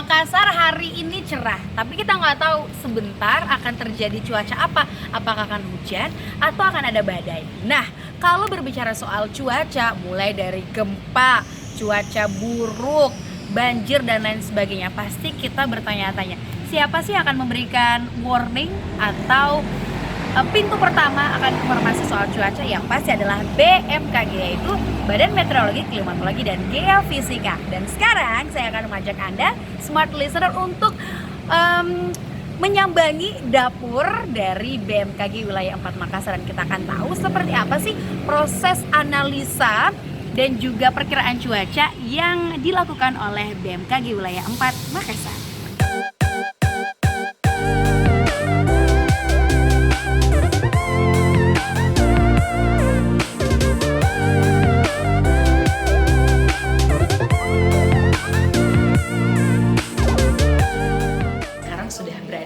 Makassar hari ini cerah, tapi kita nggak tahu sebentar akan terjadi cuaca apa. Apakah akan hujan atau akan ada badai. Nah, kalau berbicara soal cuaca, mulai dari gempa, cuaca buruk, banjir dan lain sebagainya, pasti kita bertanya-tanya, siapa sih akan memberikan warning atau pintu pertama akan informasi soal cuaca? Yang pasti adalah BMKG, yaitu Badan Meteorologi, Klimatologi, dan Geofisika. Dan sekarang saya akan mengajak Anda, smart listener, untuk menyambangi dapur dari BMKG wilayah 4 Makassar. Dan kita akan tahu seperti apa sih proses analisa dan juga perkiraan cuaca yang dilakukan oleh BMKG wilayah 4 Makassar.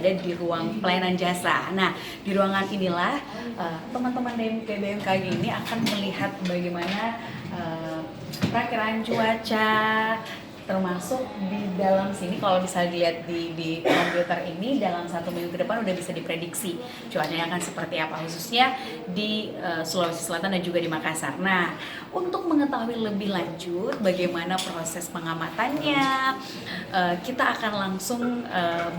Di ruang pelayanan jasa. Nah, di ruangan inilah teman-teman BMKG ini akan melihat bagaimana perakiraan cuaca, termasuk di dalam sini kalau bisa dilihat di komputer ini, dalam 1 minggu ke depan udah bisa diprediksi cuacanya akan seperti apa, khususnya di Sulawesi Selatan dan juga di Makassar. Nah, untuk mengetahui lebih lanjut bagaimana proses pengamatannya, kita akan langsung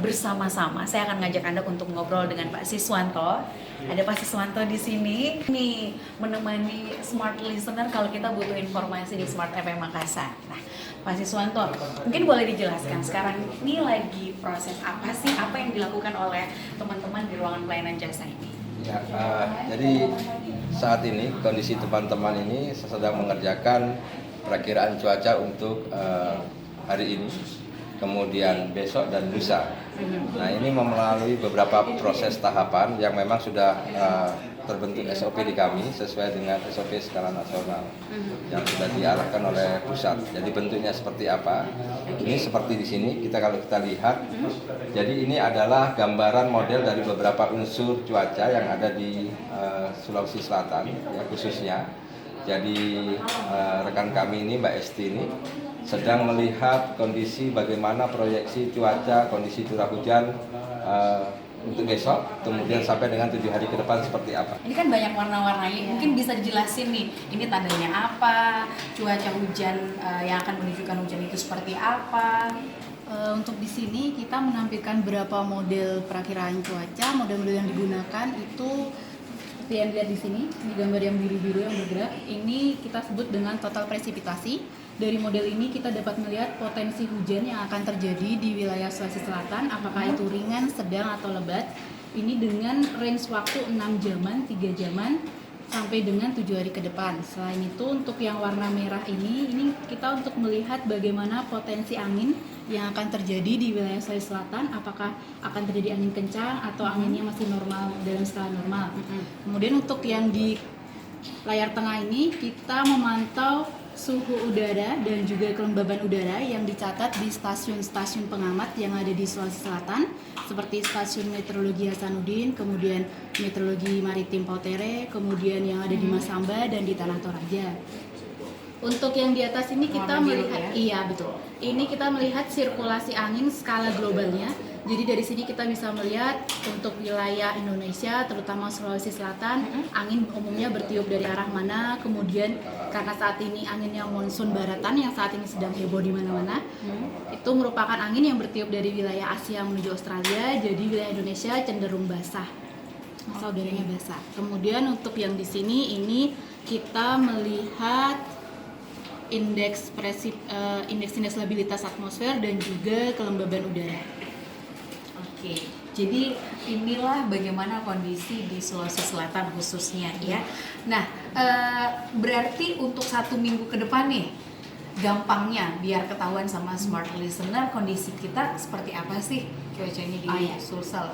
bersama-sama. Saya akan ngajak Anda untuk ngobrol dengan Pak Siswanto. Ada Pak Siswanto di sini nih, menemani smart listener kalau kita butuh informasi di Smart FM Makassar. Nah, Pak Siswanto, mungkin boleh dijelaskan sekarang ini lagi proses apa sih, apa yang dilakukan oleh teman-teman di ruangan pelayanan jasa ini? Ya, jadi saat ini kondisi teman-teman ini sedang mengerjakan perakiraan cuaca untuk hari ini, kemudian besok dan lusa. Nah, ini melalui beberapa proses tahapan yang memang sudah terbentuk SOP di kami sesuai dengan SOP skala nasional yang sudah diarahkan oleh pusat. Jadi bentuknya seperti apa? Ini seperti di sini kalau kita lihat. Jadi ini adalah gambaran model dari beberapa unsur cuaca yang ada di Sulawesi Selatan, ya, khususnya. Jadi rekan kami ini, Mbak Esti ini, sedang melihat kondisi bagaimana proyeksi cuaca, kondisi curah hujan untuk besok, kemudian sampai dengan 7 hari ke depan seperti apa. Ini kan banyak warna-warnanya, mungkin bisa dijelasin nih, ini tandanya apa, cuaca hujan yang akan menunjukkan hujan itu seperti apa. Untuk di sini kita menampilkan beberapa model perakiraan cuaca. Model-model yang digunakan itu seperti yang dilihat di sini, di gambar yang biru-biru yang bergerak, ini kita sebut dengan total presipitasi. Dari model ini kita dapat melihat potensi hujan yang akan terjadi di wilayah Sulawesi Selatan, apakah itu ringan, sedang, atau lebat. Ini dengan range waktu 6 jaman, 3 jaman, sampai dengan 7 hari ke depan. Selain itu, untuk yang warna merah ini kita untuk melihat bagaimana potensi angin yang akan terjadi di wilayah Sulawesi Selatan, apakah akan terjadi angin kencang atau anginnya masih normal, dalam skala normal. Kemudian untuk yang di layar tengah ini kita memantau suhu udara dan juga kelembaban udara yang dicatat di stasiun-stasiun pengamat yang ada di Sulawesi Selatan, seperti Stasiun Meteorologi Hasanuddin, kemudian Meteorologi Maritim Pautere, kemudian yang ada di Masamba dan di Tanah Toraja. Untuk yang di atas ini kita melihat, iya betul. Ini kita melihat sirkulasi angin skala globalnya. Jadi dari sini kita bisa melihat untuk wilayah Indonesia, terutama Sulawesi Selatan, angin umumnya bertiup dari arah mana. Kemudian karena saat ini anginnya monsun baratan yang saat ini sedang heboh di mana-mana, itu merupakan angin yang bertiup dari wilayah Asia menuju Australia. Jadi wilayah Indonesia cenderung basah, masa udaranya basah. Kemudian untuk yang di sini ini kita melihat indeks stabilitas atmosfer dan juga kelembaban udara. Oke, jadi inilah bagaimana kondisi di Sulawesi Selatan khususnya ya. Nah, berarti untuk 1 minggu ke depan nih, gampangnya biar ketahuan sama smart listener kondisi kita seperti apa sih cuacanya di Sulsel.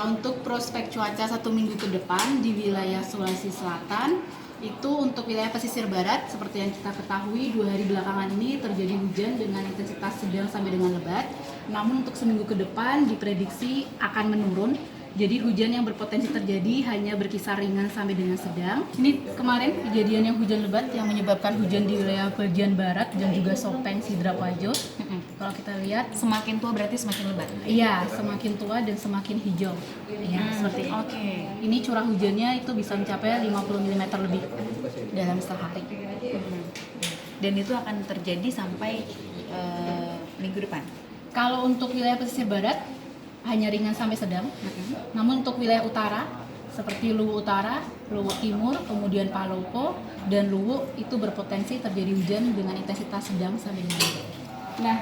Untuk prospek cuaca 1 minggu ke depan di wilayah Sulawesi Selatan, itu untuk wilayah pesisir barat, seperti yang kita ketahui 2 hari belakangan ini terjadi hujan dengan intensitas sedang sampai dengan lebat. Namun untuk seminggu ke depan diprediksi akan menurun. Jadi hujan yang berpotensi terjadi hanya berkisar ringan sampai dengan sedang. Ini kemarin kejadian yang hujan lebat yang menyebabkan hujan di wilayah bagian barat dan juga Sopeng, Sidrap-Wajo. Kalau kita lihat, Semakin tua berarti semakin lebat. iya, semakin tua dan semakin hijau. Ya, seperti itu. Oke. Ini curah hujannya itu bisa mencapai 50 mm lebih dalam sehari. Dan itu akan terjadi sampai minggu depan. Kalau untuk wilayah pesisir barat hanya ringan sampai sedang. Namun untuk wilayah utara seperti Luwu Utara, Luwu Timur, kemudian Palopo dan Luwu itu berpotensi terjadi hujan dengan intensitas sedang sampai dengan lebat. Nah,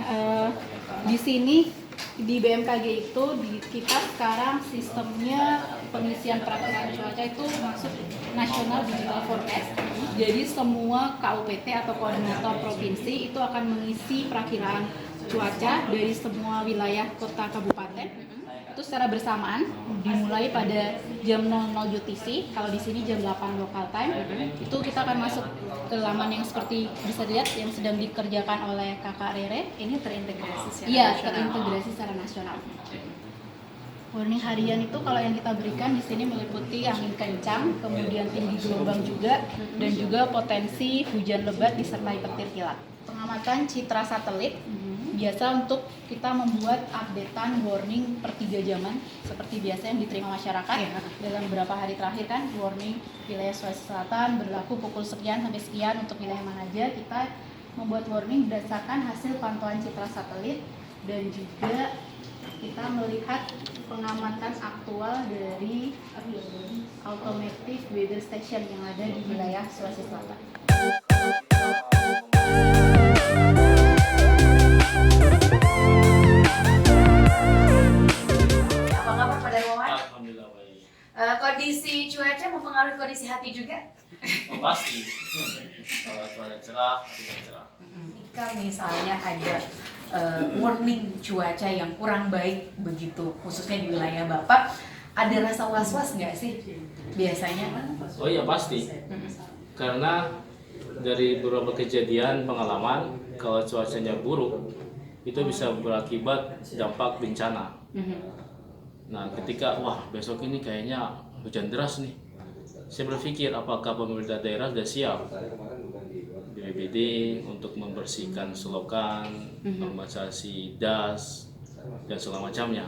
di sini di BMKG itu kita sekarang sistemnya pengisian perakiraan cuaca itu masuk National Digital Forecast. Jadi semua KUPT atau koordinator provinsi itu akan mengisi perakiraan cuaca dari semua wilayah kota kabupaten. Itu secara bersamaan dimulai pada jam 00 UTC. Kalau di sini jam 8 local time. Itu kita akan masuk ke laman yang seperti bisa dilihat yang sedang dikerjakan oleh Kakak Rere. Ini terintegrasi secara Iya, nasional. terintegrasi secara nasional. Warning harian itu kalau yang kita berikan di sini meliputi angin kencang, kemudian tinggi gelombang juga, dan juga potensi hujan lebat disertai petir kilat. Pengamatan citra satelit biasa untuk kita membuat updatean warning per 3 jaman seperti biasa yang diterima masyarakat. Dalam beberapa hari terakhir kan warning wilayah Sulawesi Selatan berlaku pukul sekian sampai sekian untuk wilayah mana aja. Kita membuat warning berdasarkan hasil pantauan citra satelit dan juga kita melihat pengamatan aktual dari automatic weather station yang ada di wilayah Sulawesi Selatan. Apa kabar Pak Darmawan? Alhamdulillah baik. Kondisi cuaca mempengaruhi kondisi hati juga? Oh, pasti. Kalau cuaca cerah, hati cerah. Jika misalnya ada warning cuaca yang kurang baik begitu, khususnya di wilayah Bapak, ada rasa was-was nggak sih biasanya? Oh iya pasti. Karena dari beberapa kejadian pengalaman, kalau cuacanya buruk, itu bisa berakibat dampak bencana. Nah, ketika wah besok ini kayaknya hujan deras nih, saya berpikir apakah pemerintah daerah sudah siap BPBD untuk membersihkan selokan, normalisasi das dan segala macamnya.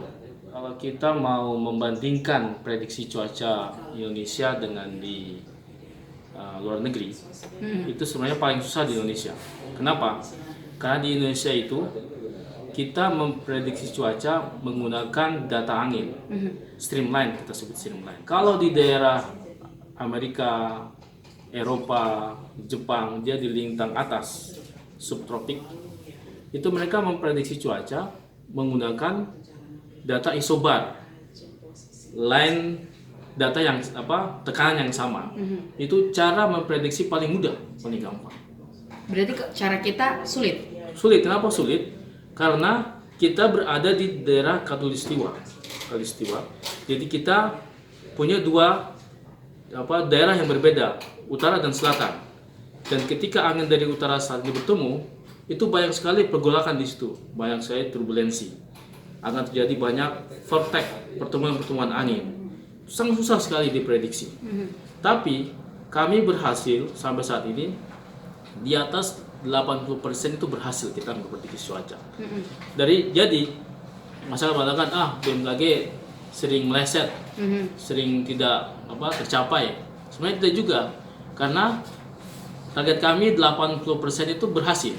Kalau kita mau membandingkan prediksi cuaca Indonesia dengan di luar negeri, itu sebenarnya paling susah di Indonesia. Kenapa? Karena di Indonesia itu kita memprediksi cuaca menggunakan data angin, streamline, kita sebut streamline. Kalau di daerah Amerika, Eropa, Jepang, dia di lintang atas subtropik, itu mereka memprediksi cuaca menggunakan data isobar, line data yang tekanan yang sama. Itu cara memprediksi paling mudah, paling gampang. Berarti cara kita sulit. Sulit, kenapa sulit? Karena kita berada di daerah Khatulistiwa. Jadi kita punya dua daerah yang berbeda, utara dan selatan. Dan ketika angin dari utara selatan bertemu, itu banyak sekali pergolakan di situ, banyak sekali turbulensi. Akan terjadi banyak vortex, pertemuan-pertemuan angin. Sangat susah sekali diprediksi. Tapi kami berhasil sampai saat ini di atas 80% itu berhasil kita memprediksi cuaca. Jadi masyarakat mengatakan BMKG sering meleset, sering tidak tercapai. Sebenarnya tidak juga, karena target kami 80% itu berhasil.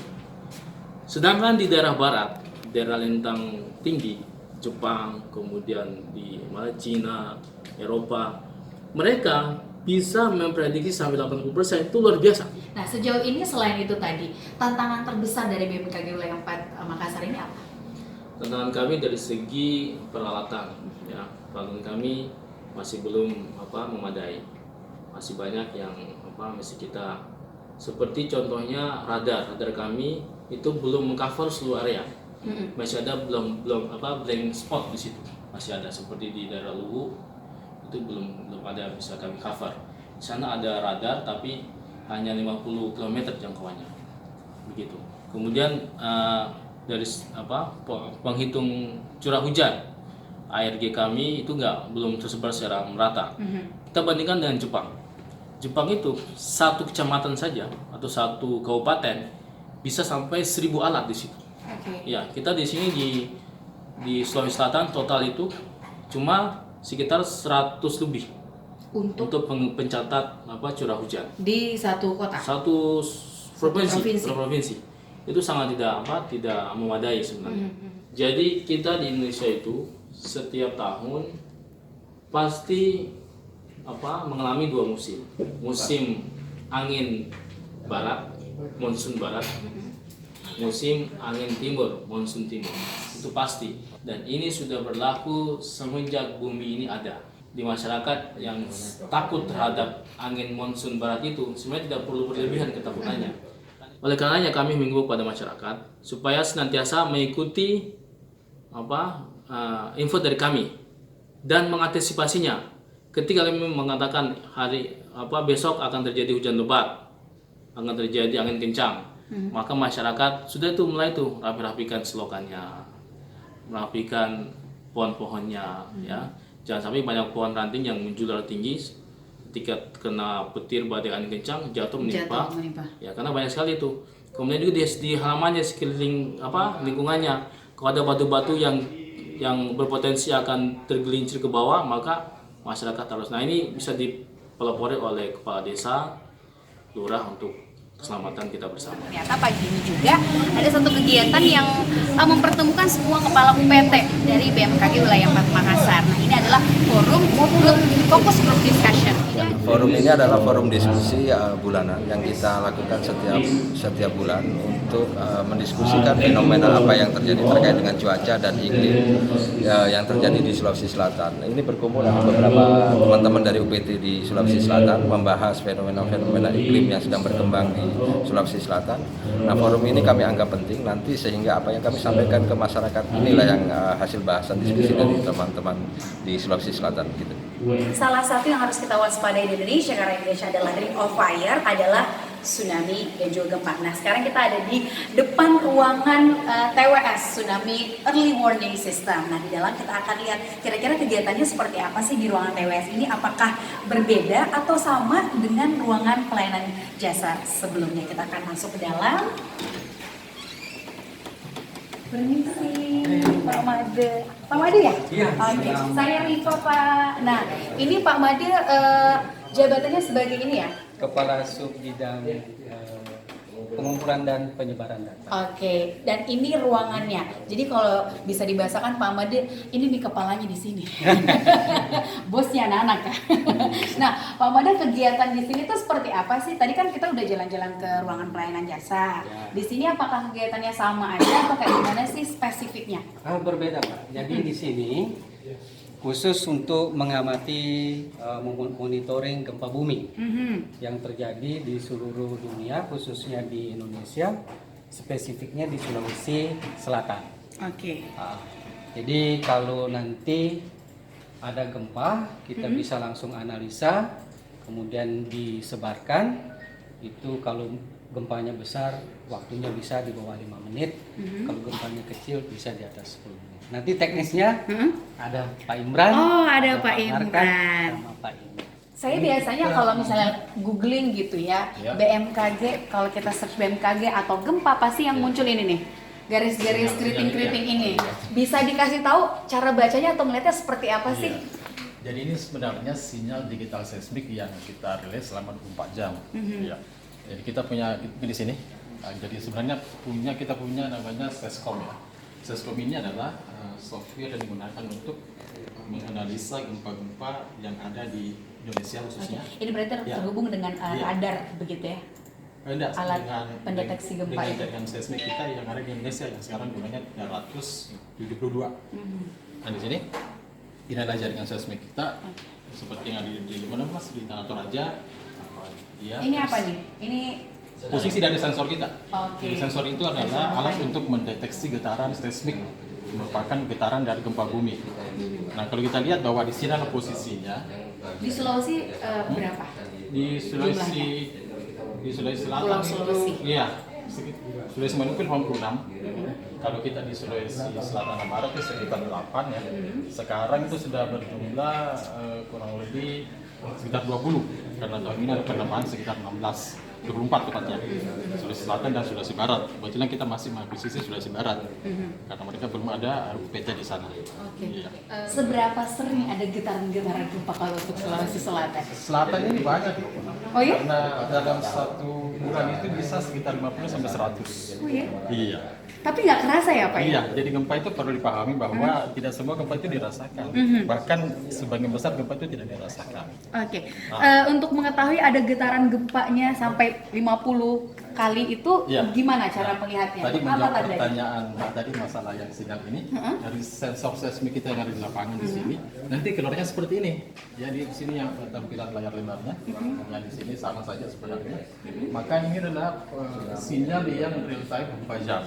Sedangkan di daerah barat, daerah lintang tinggi, Jepang, kemudian di Cina, Eropa, mereka bisa memprediksi sampai 80%, itu luar biasa. Nah, sejauh ini selain itu tadi, tantangan terbesar dari BMKG wilayah 4 Makassar ini apa? Tantangan kami dari segi peralatan, ya, peralatan kami masih belum memadai, masih banyak yang mesti kita, seperti contohnya radar kami itu belum mengcover seluruh area, masih ada belum blank spot di situ, masih ada seperti di daerah Luwu itu belum ada bisa kami cover. Di sana ada radar tapi hanya 50 km jangkauannya, begitu. Kemudian dari penghitung curah hujan ARG kami itu belum tersebar secara merata. Kita bandingkan dengan Jepang. Jepang itu satu kecamatan saja atau satu kabupaten bisa sampai 1.000 alat di situ. Ya, kita di sini di Sulawesi Selatan total itu cuma sekitar 100 lebih untuk pencatat curah hujan Di satu kota. satu provinsi. provinsi. Itu sangat tidak memadai sebenarnya. Jadi kita di Indonesia itu setiap tahun pasti mengalami 2 musim. Musim angin barat, monsun barat, musim angin timur, monsun timur. Itu pasti. Dan ini sudah berlaku semenjak bumi ini ada. Di masyarakat yang takut terhadap angin monsun barat itu sebenarnya tidak perlu berlebihan ketakutannya. Oleh karenanya kami mengimbau pada masyarakat supaya senantiasa mengikuti info dari kami dan mengantisipasinya. Ketika kami mengatakan besok akan terjadi hujan lebat, akan terjadi angin kencang, maka masyarakat sudah mulai rapi-rapikan selokannya, merapikan pohon-pohonnya, ya. Jangan sampai banyak pohon ranting yang menjular tinggi, ketika kena petir badai angin kencang jatuh menimpa. Ya, karena banyak sekali itu. Kemudian juga di halamannya sekeliling lingkungannya, kalau ada batu-batu yang berpotensi akan tergelincir ke bawah, maka masyarakat harus. Nah, ini bisa dipelopori oleh kepala desa, lurah untuk keselamatan kita bersama. Ternyata pagi ini juga ada satu kegiatan yang mempertemukan semua kepala UPT dari BMKG wilayah 4 Makassar. Nah, ini adalah forum fokus group discussion. Forum ini adalah forum diskusi bulanan yang kita lakukan setiap bulan untuk mendiskusikan fenomena apa yang terjadi terkait dengan cuaca dan iklim yang terjadi di Sulawesi Selatan. Ini berkumpul dengan beberapa teman-teman dari UPT di Sulawesi Selatan membahas fenomena-fenomena iklim yang sedang berkembang di Sulawesi Selatan. Nah, forum ini kami anggap penting nanti sehingga apa yang kami sampaikan ke masyarakat inilah yang hasil bahasan diskusi dari teman-teman di Sulawesi Selatan gitu. Salah satu yang harus kita waspadai di Indonesia karena Indonesia adalah ring of fire adalah tsunami dan juga gempa. Nah, sekarang kita ada di depan ruangan TWS Tsunami Early Warning System. Nah, di dalam kita akan lihat kira-kira kegiatannya seperti apa sih di ruangan TWS ini. Apakah berbeda atau sama dengan ruangan pelayanan jasa sebelumnya? Kita akan masuk ke dalam. Permisi, Pak Made. Pak Made ya? Iya. Oke, saya Rifa, Pak. Nah, ini Pak Made jabatannya sebagai ini ya? Kepala Sub Bidang Pengumpulan dan Penyebaran Data. Oke, dan ini ruangannya. Jadi kalau bisa dibahasakan Pak Made, ini nih kepalanya di sini. Bosnya anak-anak ya. Nah, Pak Made kegiatan di sini tuh seperti apa sih? Tadi kan kita udah jalan-jalan ke ruangan pelayanan jasa. Ya. Di sini apakah kegiatannya sama aja atau kayak gimana sih spesifiknya? Berbeda, Pak. Jadi di sini khusus untuk mengamati monitoring gempa bumi yang terjadi di seluruh dunia, khususnya di Indonesia, spesifiknya di Sulawesi Selatan. Oke. Jadi kalau nanti ada gempa, kita bisa langsung analisa, kemudian disebarkan. Itu kalau gempanya besar, waktunya bisa di bawah 5 menit. Kalau gempanya kecil, bisa di atas 10 menit. Nanti teknisnya ada Pak Imran. Oh, ada Pak Markan Imran. sama Pak Imran. Saya biasanya kalau misalnya googling gitu ya, BMKG, kalau kita search BMKG atau gempa pasti yang muncul ini nih, garis-garis keriting-keriting ini. Bisa dikasih tahu cara bacanya atau melihatnya seperti apa sih? Jadi ini sebenarnya sinyal digital seismik yang kita rilis selama 24 jam. Ya. Jadi kita punya di sini. Jadi sebenarnya kita punya namanya Sescom ya. Sescom ini adalah software yang digunakan untuk menganalisa gempa-gempa yang ada di Indonesia khususnya. Ini berarti terhubung dengan radar begitu ya? Enggak, Alat pendeteksi gempa dengan itu. jaringan seismik kita yang ada di Indonesia yang sekarang jumlahnya 372. Nah di sini ini adalah jaringan seismik kita seperti yang ada di mana Mas di Tanah Toraja. Ini apa nih? Ini posisi dari sensor kita. Oke. Jadi sensor itu adalah alat untuk mendeteksi getaran seismik, merupakan getaran dari gempa bumi. Nah kalau kita lihat bahwa di sini adalah posisinya di Sulawesi berapa? di Sulawesi Selatan. Pulau Sulawesi. Iya. Sulawesi Selatan 86. Kalau kita di Sulawesi Selatan dan Barat itu sekitar 8 ya. Sekarang itu sudah berjumlah kurang lebih sekitar 20 karena tahun ini ada penambahan sekitar 24 tepatnya, Sulawesi Selatan dan Sulawesi Barat. Kebetulan kita masih mengakuisisi Sulawesi Barat karena mereka belum ada PT di sana. Oke. Iya. Seberapa sering ada getaran-getaran gempa kalau untuk Sulawesi Selatan? Selatan ini banyak loh. Oh ya? Karena dalam 1 bulan itu bisa sekitar 50 sampai 100. Oh ya? Iya. Tapi nggak kerasa ya Pak? Iya, jadi gempa itu perlu dipahami bahwa tidak semua gempa itu dirasakan. Bahkan sebagian besar gempa itu tidak dirasakan. Oke. Untuk mengetahui ada getaran gempanya sampai 50 kali itu Iya. gimana cara melihatnya? Tadi Apa menjawab tandanya? pertanyaan Mbak tadi masalah yang sinyal ini dari sensor seismik kita yang ada di lapangan di sini, nanti keluarnya seperti ini. Ya di sini yang tampilan layar lebarnya, yang di sini sama saja sebenarnya. Maka ini adalah sinyal yang real time gempa jam.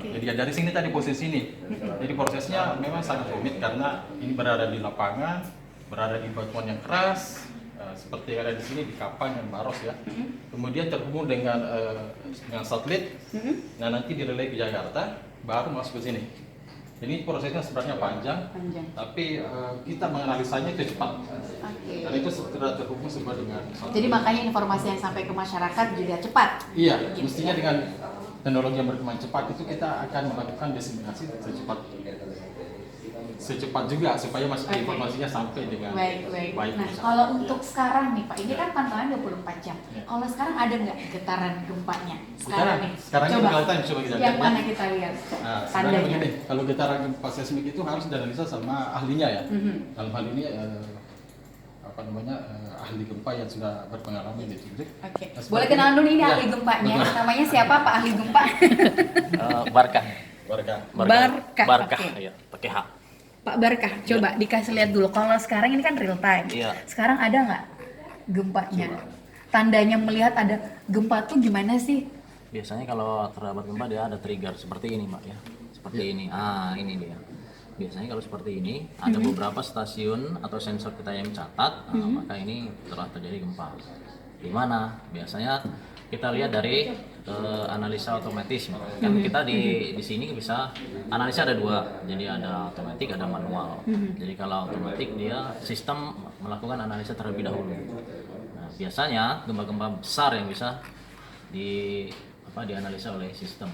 Jadi ya dari sini tadi posisi ini. Jadi prosesnya memang sangat rumit karena ini berada di lapangan, berada di batuan yang keras. Seperti yang ada di sini di Kapang dan Maros ya. Kemudian terhubung dengan satelit. Nah nanti direlay ke Jakarta, baru masuk ke sini. Jadi prosesnya sebenarnya panjang. Tapi kita menganalisanya itu cepat. Oke. Karena itu sudah terhubung semua dengan satelit. Jadi makanya informasi yang sampai ke masyarakat juga cepat. Iya, mestinya dengan teknologi yang berkembang cepat itu kita akan melakukan diseminasi secepat juga supaya informasinya sampai dengan Baik. Nah, bisa. kalau untuk sekarang nih Pak, ini kan pantauan 24 jam. Kalau sekarang ada nggak getaran gempanya? Sekarang nih. Sekarang ini real time, coba kita Yang lihat ya. mana kita lihat? Nah, sebenarnya Tandanya. begini, kalau getaran gempa seismik itu harus dianalisa sama ahlinya ya. Dalam hal ini ahli gempa yang sudah berpengalaman ditunjuk. Oke. Nah, seperti Boleh kenalan dulu ini ya, ahli gempanya. betul. Namanya siapa Pak ahli gempa? Barkah. Barkah, Barkah, oke. ya, pakai H. Pak Barkah, coba dikasih lihat dulu. Kalau sekarang ini kan real time. Iya. Sekarang ada nggak gempanya? Tandanya melihat ada gempa tuh gimana sih? Biasanya kalau terdapat gempa dia ada trigger seperti ini, Mbak ya. Seperti ini. Ah, ini dia. Biasanya kalau seperti ini ada beberapa stasiun atau sensor kita yang mencatat, maka ini telah terjadi gempa. Di mana? Biasanya kita lihat dari analisa otomatis. Kan kita di sini bisa analisa ada 2. Jadi ada otomatis, ada manual. Jadi kalau otomatis dia sistem melakukan analisa terlebih dahulu. Nah, biasanya gempa-gempa besar yang bisa dianalisa oleh sistem.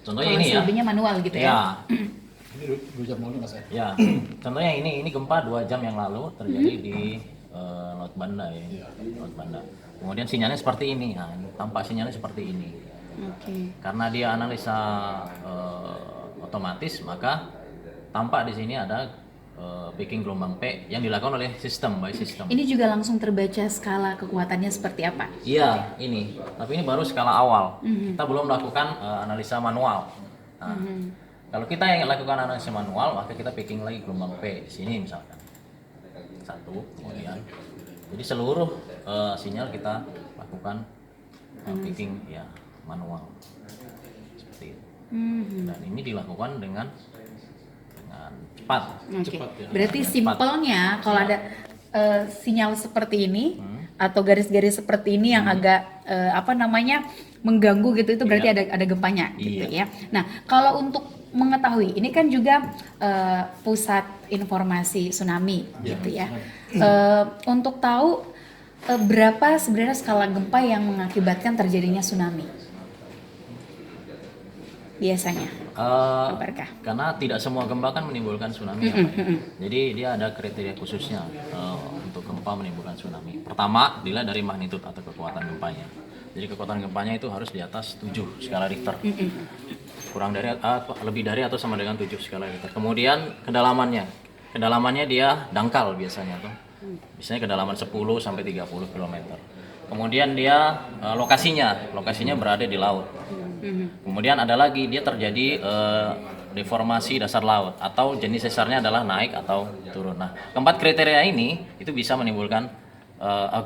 Contohnya ini ya. Selebihnya manual gitu ya. Ini 2 jam lalu mas ya. Ya, contohnya ini gempa 2 jam yang lalu terjadi di Laut Banda ya. Laut Banda. Kemudian sinyalnya seperti ini. Nah, tampak sinyalnya seperti ini. Oke. Karena dia analisa otomatis, maka tampak di sini ada peaking gelombang P yang dilakukan oleh sistem by sistem. Ini juga langsung terbaca skala kekuatannya seperti apa? Iya, ini. Tapi ini baru skala awal. Kita belum melakukan analisa manual. Nah, kalau kita yang lakukan analisa manual, maka kita picking lagi gelombang P di sini misalkan. 1, kemudian. Jadi seluruh sinyal kita lakukan picking ya manual. Seperti itu. Dan ini dilakukan dengan cepat. Oke. Cepat ya. Berarti Cepat. simpelnya kalau ada sinyal seperti ini atau garis-garis seperti ini yang agak mengganggu gitu, itu berarti ada gempanya gitu ya. Nah, kalau untuk mengetahui ini kan juga pusat informasi tsunami gitu ya. Untuk tahu berapa sebenarnya skala gempa yang mengakibatkan terjadinya tsunami biasanya? Barkah. Karena tidak semua gempa kan menimbulkan tsunami. Ya, Pak, ya. Jadi dia ada kriteria khususnya untuk gempa menimbulkan tsunami. Pertama, dilihat dari magnitud atau kekuatan gempanya. Jadi kekuatan gempanya itu harus di atas 7 skala Richter. Kurang dari lebih dari atau sama dengan 7 skala Richter. Kemudian kedalamannya. Kedalamannya dia dangkal biasanya tuh. Biasanya kedalaman 10 sampai 30 km. Kemudian dia lokasinya berada di laut. Kemudian ada lagi dia terjadi deformasi dasar laut atau jenis sesarnya adalah naik atau turun. Nah, keempat kriteria ini itu bisa menimbulkan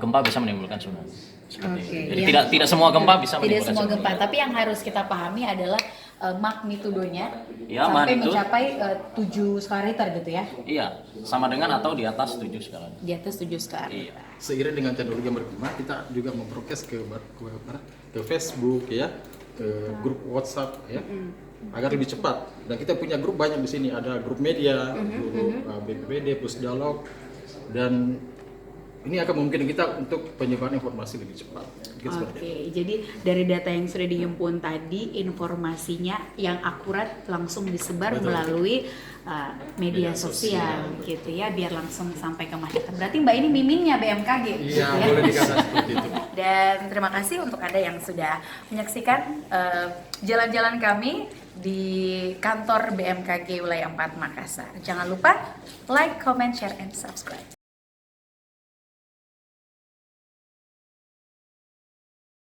gempa bisa menimbulkan tsunami. Seperti itu. Jadi tidak semua gempa bisa Tidak menimbulkan semua tsunami. gempa, tapi yang harus kita pahami adalah magnitudonya Ya, sampai magnitud. mencapai 7 skala Richter gitu ya. Iya, sama dengan atau di atas 7 skala. Di atas 7 skala. Iya. Seiring dengan teknologi yang berkembang, kita juga memprokes ke Facebook ya, ke grup WhatsApp ya. agar lebih cepat. Dan kita punya grup banyak di sini, ada grup media, grup BPPD, Pusdialog, dan ini akan memungkinkan kita untuk penyebaran informasi lebih cepat. Oke, jadi dari data yang sudah dihimpun tadi, informasinya yang akurat langsung disebar melalui media sosial gitu ya, biar langsung sampai ke masyarakat. Berarti Mbak ini miminnya BMKG. Iya, gitu ya? boleh dikatakan seperti itu. Dan terima kasih untuk Anda yang sudah menyaksikan jalan-jalan kami di kantor BMKG Wilayah 4 Makassar. Jangan lupa like, comment, share, and subscribe.